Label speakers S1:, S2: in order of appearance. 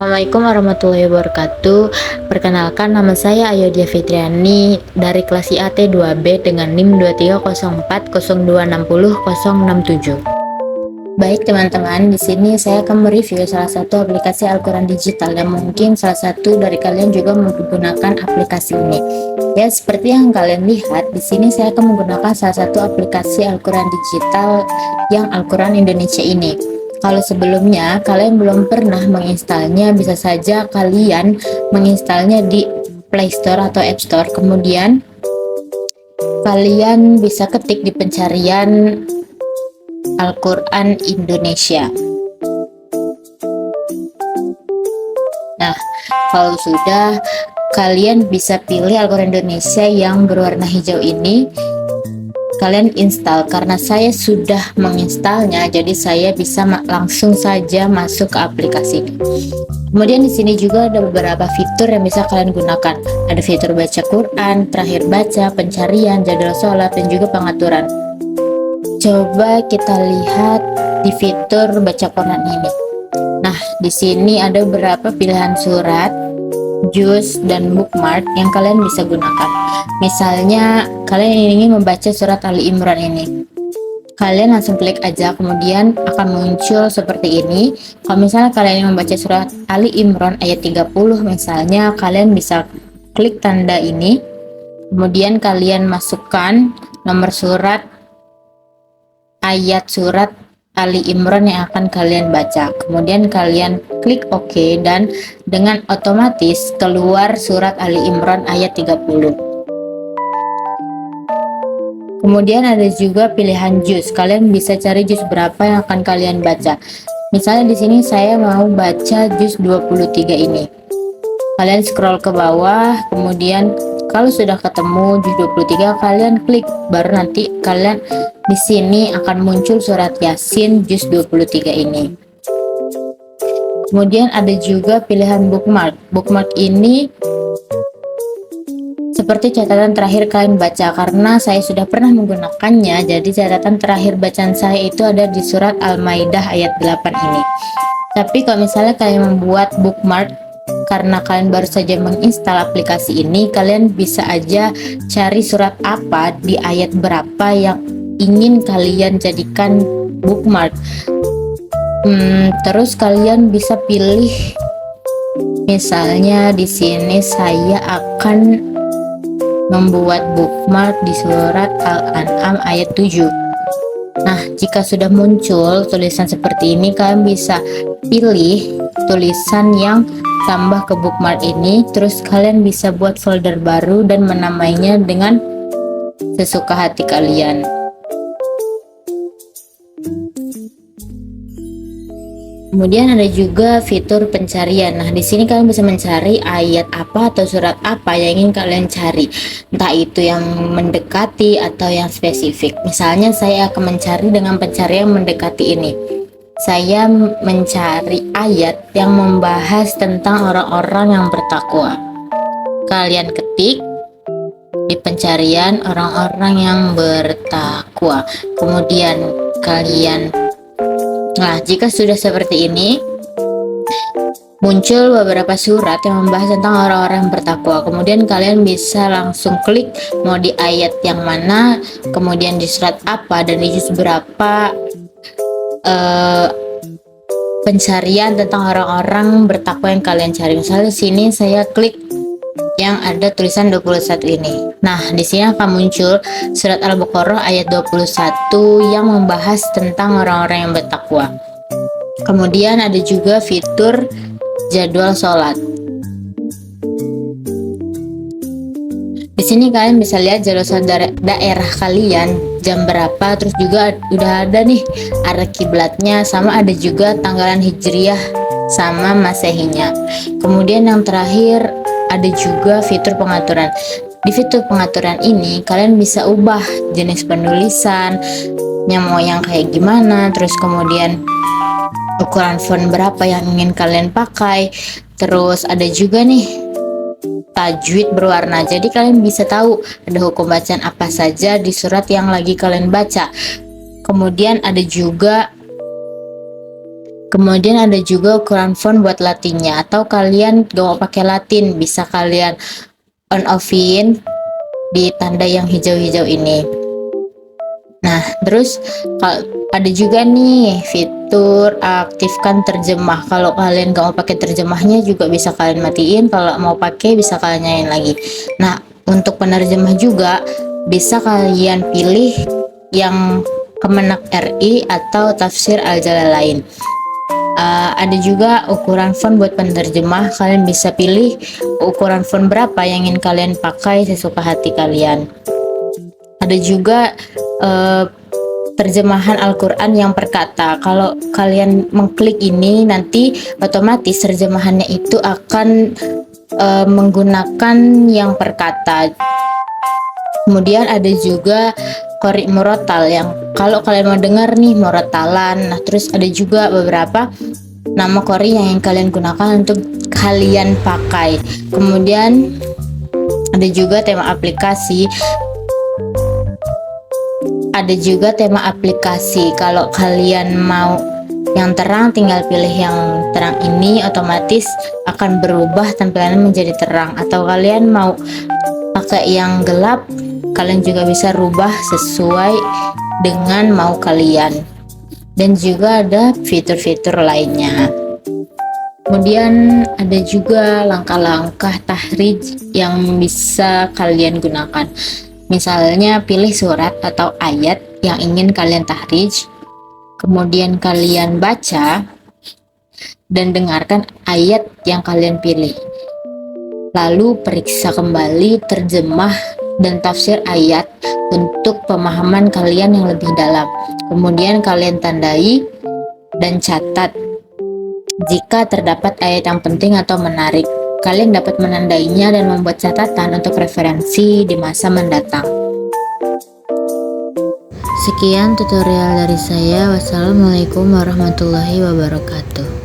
S1: Assalamualaikum warahmatullahi wabarakatuh. Perkenalkan, nama saya Ayodhya Fitriani dari kelas IAT 2B dengan NIM 230402600067. Baik teman-teman, di sini saya akan mereview salah satu aplikasi Al-Quran digital dan mungkin salah satu dari kalian juga menggunakan aplikasi ini. Ya, seperti yang kalian lihat di sini saya akan menggunakan salah satu aplikasi Al-Quran digital yang Al-Quran Indonesia ini. Kalau sebelumnya kalian belum pernah menginstalnya, bisa saja kalian menginstalnya di Play Store atau App Store. Kemudian kalian bisa ketik di pencarian Al-Quran Indonesia. Nah, kalau sudah, kalian bisa pilih Al-Quran Indonesia yang berwarna hijau ini. Kalian install. Karena saya sudah menginstalnya, jadi saya bisa langsung saja masuk ke aplikasi ini. Kemudian di sini juga ada beberapa fitur yang bisa kalian gunakan. Ada fitur baca Quran, terakhir baca, pencarian, jadwal sholat, dan juga pengaturan. Coba kita lihat di fitur baca Quran ini. Nah, di sini ada beberapa pilihan surat, juz, dan bookmark yang kalian bisa gunakan. Misalnya kalian ingin membaca surat Ali Imran ini, kalian langsung klik aja, kemudian akan muncul seperti ini. Kalau misalnya kalian ingin membaca surat Ali Imran ayat 30 misalnya, kalian bisa klik tanda ini, kemudian kalian masukkan nomor surat, ayat surat Ali Imran yang akan kalian baca, kemudian kalian klik OK, dan dengan otomatis keluar surat Ali Imran ayat 30. Kemudian ada juga pilihan juz. Kalian bisa cari juz berapa yang akan kalian baca. Misalnya di sini saya mau baca juz 23 ini. Kalian scroll ke bawah, kemudian kalau sudah ketemu juz 23 kalian klik, baru nanti kalian di sini akan muncul surat Yasin juz 23 ini. Kemudian ada juga pilihan bookmark. Bookmark ini seperti catatan terakhir kalian baca. Karena saya sudah pernah menggunakannya, jadi catatan terakhir bacaan saya itu ada di surat Al-Maidah ayat 8 ini. Tapi kalau misalnya kalian membuat bookmark karena kalian baru saja menginstal aplikasi ini, kalian bisa aja cari surat apa di ayat berapa yang ingin kalian jadikan bookmark. Terus kalian bisa pilih, misalnya di sini saya akan membuat bookmark di surat Al-An'am ayat 7. Nah, jika sudah muncul tulisan seperti ini, kalian bisa pilih tulisan yang tambah ke bookmark ini, terus kalian bisa buat folder baru dan menamainya dengan sesuka hati kalian. Kemudian ada juga fitur pencarian. Nah, di sini kalian bisa mencari ayat apa atau surat apa yang ingin kalian cari, entah itu yang mendekati atau yang spesifik. Misalnya saya akan mencari dengan pencarian mendekati ini. Saya mencari ayat yang membahas tentang orang-orang yang bertakwa. Kalian ketik di pencarian orang-orang yang bertakwa. Kemudian kalian, nah, jika sudah seperti ini, muncul beberapa surat yang membahas tentang orang-orang yang bertakwa. Kemudian kalian bisa langsung klik mau di ayat yang mana, kemudian di surat apa, dan di juz berapa pencarian tentang orang-orang bertakwa yang kalian cari. Misalnya di sini saya klik yang ada tulisan 21 ini. Nah, di sini akan muncul surat Al-Baqarah ayat 21 yang membahas tentang orang-orang yang bertakwa. Kemudian ada juga fitur jadwal sholat. Di sini kalian bisa lihat jadwal sholat daerah kalian jam berapa, terus juga udah ada nih arah kiblatnya, sama ada juga tanggalan hijriyah sama masehinya. Kemudian yang terakhir ada juga fitur pengaturan. Di fitur pengaturan ini kalian bisa ubah jenis penulisan, mau yang kayak gimana, terus kemudian ukuran font berapa yang ingin kalian pakai. Terus ada juga nih tajwid berwarna, jadi kalian bisa tahu ada hukum bacaan apa saja di surat yang lagi kalian baca. Kemudian ada juga Kemudian ada juga ukuran font buat latinnya, atau kalian gak mau pakai latin, bisa kalian on offin di tanda yang hijau-hijau ini. Nah, terus ada juga nih fitur aktifkan terjemah. Kalau kalian gak mau pakai terjemahnya juga bisa kalian matiin, kalau mau pakai bisa kalian nyalain lagi. Nah, untuk penerjemah juga bisa kalian pilih yang Kemenak RI atau Tafsir Al-Jalalain. Ada juga ukuran font buat penerjemah, kalian bisa pilih ukuran font berapa yang ingin kalian pakai sesuka hati kalian. Ada juga terjemahan Al-Quran yang per kata. Kalau kalian mengklik ini, nanti otomatis terjemahannya itu akan menggunakan yang per kata. Kemudian ada juga Qori Murotal, yang kalau kalian mau dengar nih murotalan. Nah, terus ada juga beberapa nama Qori yang kalian gunakan untuk kalian pakai. Kemudian ada juga tema aplikasi. Kalau kalian mau yang terang, tinggal pilih yang terang ini, otomatis akan berubah tampilannya menjadi terang. Atau kalian mau pakai yang gelap, kalian juga bisa rubah sesuai dengan mau kalian. Dan juga ada fitur-fitur lainnya. Kemudian ada juga langkah-langkah tahrij yang bisa kalian gunakan. Misalnya pilih surat atau ayat yang ingin kalian tahrij, kemudian kalian baca dan dengarkan ayat yang kalian pilih. Lalu periksa kembali terjemah dan tafsir ayat untuk pemahaman kalian yang lebih dalam. Kemudian kalian tandai dan catat jika terdapat ayat yang penting atau menarik. Kalian dapat menandainya dan membuat catatan untuk referensi di masa mendatang. Sekian tutorial dari saya. Wassalamualaikum warahmatullahi wabarakatuh.